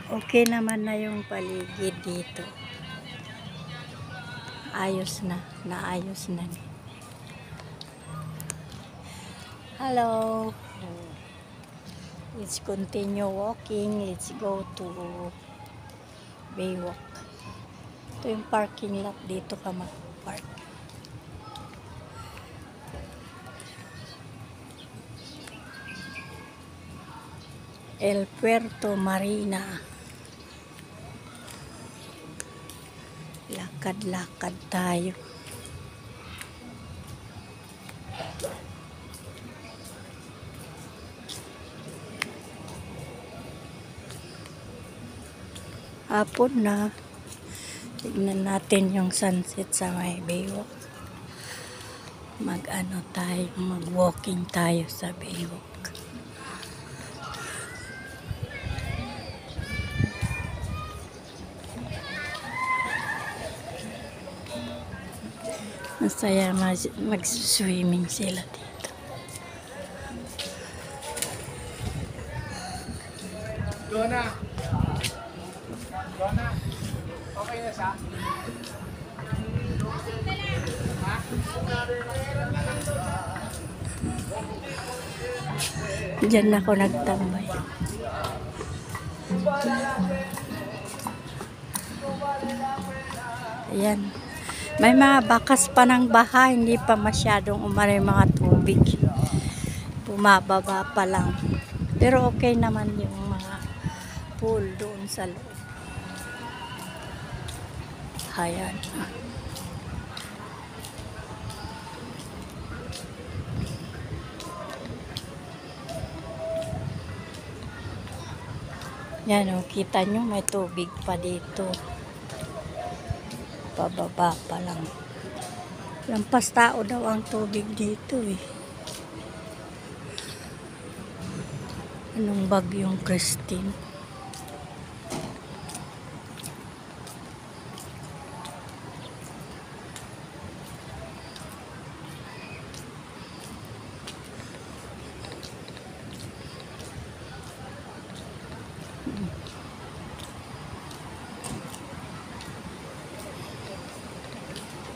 Okay naman na yung paligid dito. Ayos na. Naayos na. Hello. Let's continue walking. Let's go to Baywalk. Ito yung parking lot. Dito ka mag-park. El Puerto Marina. Lakad-lakad tayo. Hapon na. Tignan natin yung sunset sa may Baywalk. Mag-ano tayo, mag-walking tayo sa Baywalk. Masaya mag-swimming sila dito. Dona. Dona. Okay na siya? Diyan ako nagtambay. Ayan. May mga bakas pa ng baha, hindi pa masyadong umaray mga tubig. Bumababa pa lang. Pero okay naman yung mga pool doon sa loob. Ayan. Yan o, kita nyo may tubig pa dito. Pababa pa lang. Lampas tao daw ang tubig dito eh. Anong bagyong Christine?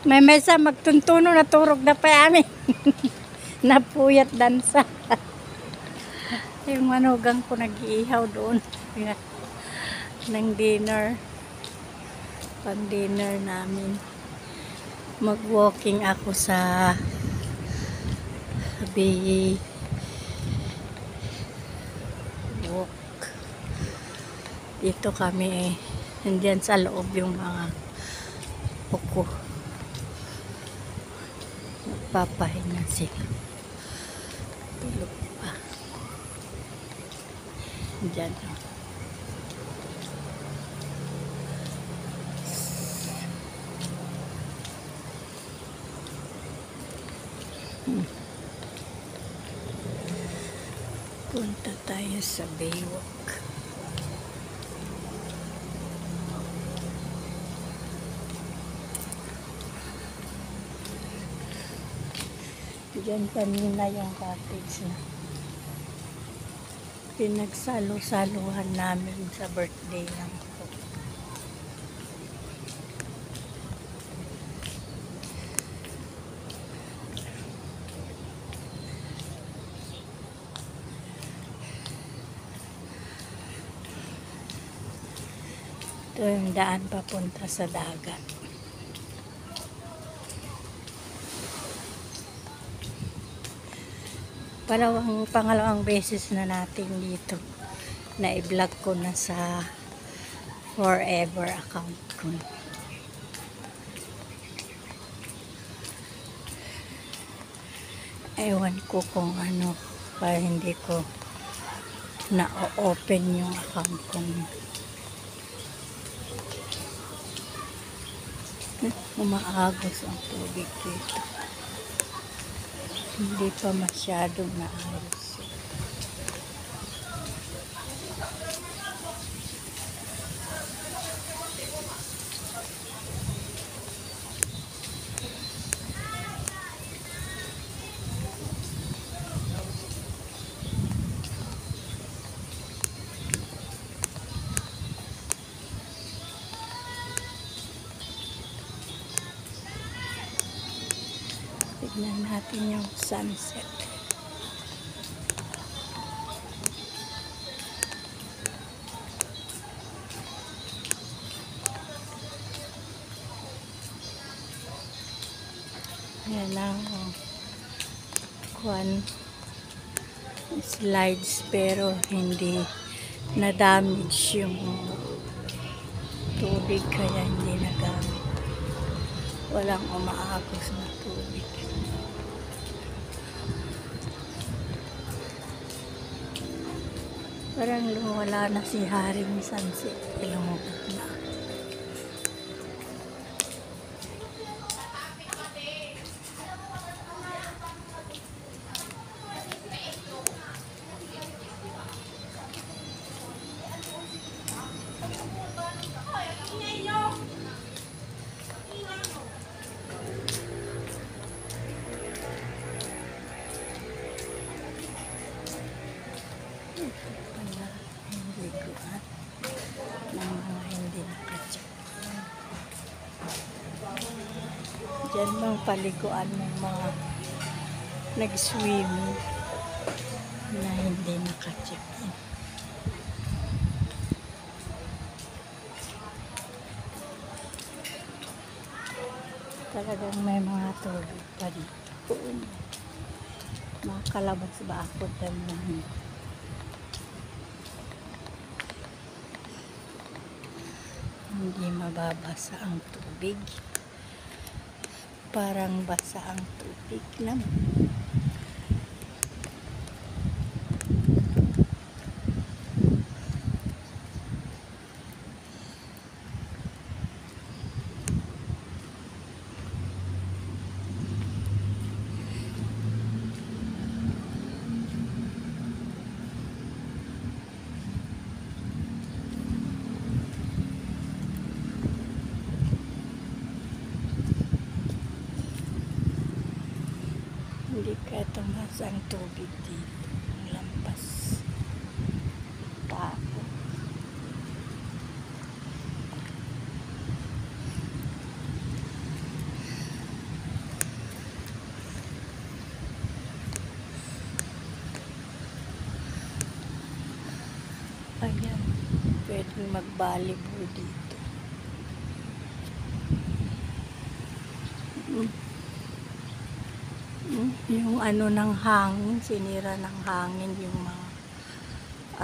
May mesa magtuntuno na turog na pa amin. Napuyat dansa. Yung manugang ko nag-iihaw doon. Ng dinner. Pang dinner namin. Mag-walking ako sa walk. Dito kami nandiyan sa loob yung mga uko. Papahinga sila. Tulog pa. Diyan. Punta tayo sa Baywalk. Diyan kanina yung cottage na pinagsalo-saluhan namin sa birthday lang ko. Ito yung daan papunta sa dagat. Pangalawang beses na natin dito na i-vlog ko na sa Forever account ko. Ewan ko kung ano para hindi ko na-open yung account ko. Umaagos ang tubig dito. Hindi pa masyadong naayos. Tignan natin yung sunset. Ayan ang slides pero hindi na-damage yung tubig kaya hindi nagamit. Walang umaagos na tubig. Parang lumawala na si Haring Sunset. Lumubog na. Wala, hindi ko ng mga hindi nakacheck. Diyan bang paliguan ng mga nag-swimming na hindi nakacheck in. Talagang may mga tubig pa dito. Makalabas ba ako dyan? Hindi mababasa ang tubig. Parang basa ang tubig naman. Hindi ka tumas ang tubig dito. Ang lampas. Tapo. Ayan. Pwedeng mag-volleyball dito. Yung ano ng hangin, sinira ng hangin yung mga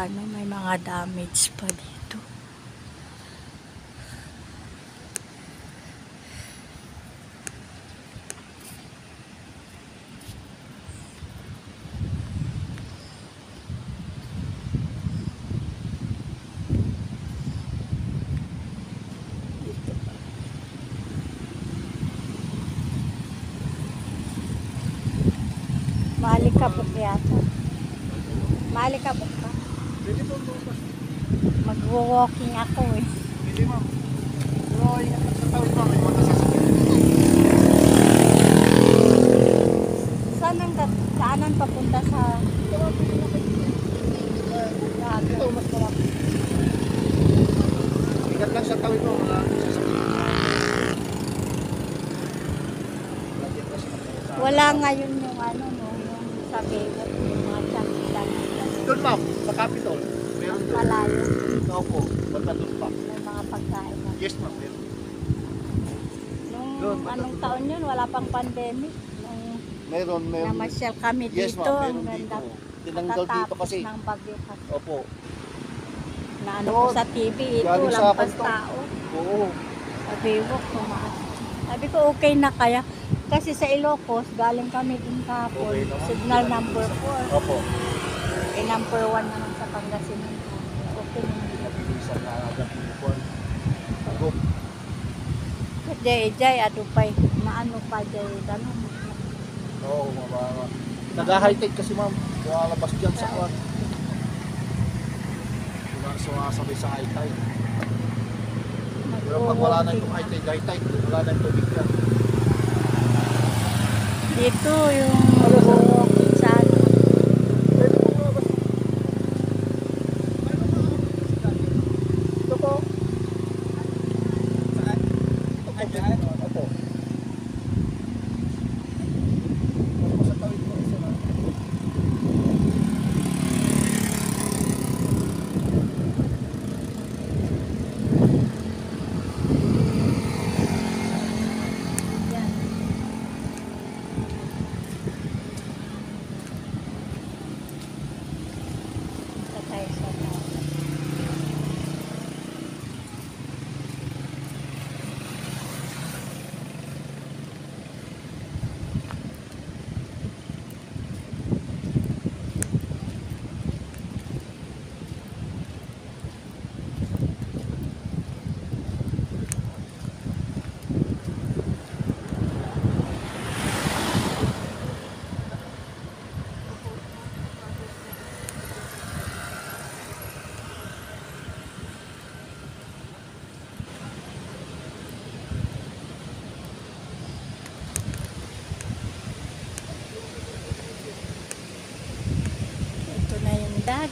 ano, may mga damage pa dito. Dito pa. Mali ka po yata. Mali ka po ka. Pwede po ito. Mag-walking ako eh. Pwede ma'am. Pero sa tawid ma'am, may mga sasakyan. Saanan papunta sa Ito, mas marami. Ingat lang sa tawid mo, mga sasakyan. wala ngayon yung ano no, yung sa Baywalk, yung mga chaklan. Doon ma'am, sa Capitol. Meron doon. Malayo. Opo, banda doon pa. May mga pagkain na. Yes ma'am, meron. Nung Doon, anong taon yun, wala pang pandemic. Nung Meron. namasyal kami Yes dito, ma'am, ang meron ganda. dito. Tinanggal dito Katatapos kasi. ng bagyo kasi. Opo. Na ano ko Doon. sa TV, ito, Galing sa lampas kanto. tao. Oo. Sa Baywalk, tumaas. Sabi ko, okay na kaya. Kasi sa Ilocos, galing kami din kahapon. Okay naman. Signal number 4. Opo. Eh, number 1 naman sa Pangasinan. Okay naman. Sa Naragang Uniform. Ako. Jay, ano pa na ano pa Jay, ano. Oo, mababa. Nag-high-tech kasi ma'am. Lalabas dyan sa kwan. Sumasabay sa high-tech. Pero pag wala na yung high-tech, wala na yung tubig dyan. Dito yung walking sa ano. Ito po. Saan? Opo.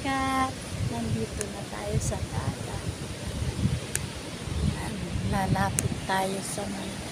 dagat. Nandito na tayo sa dagat. Lalapit tayo sa mga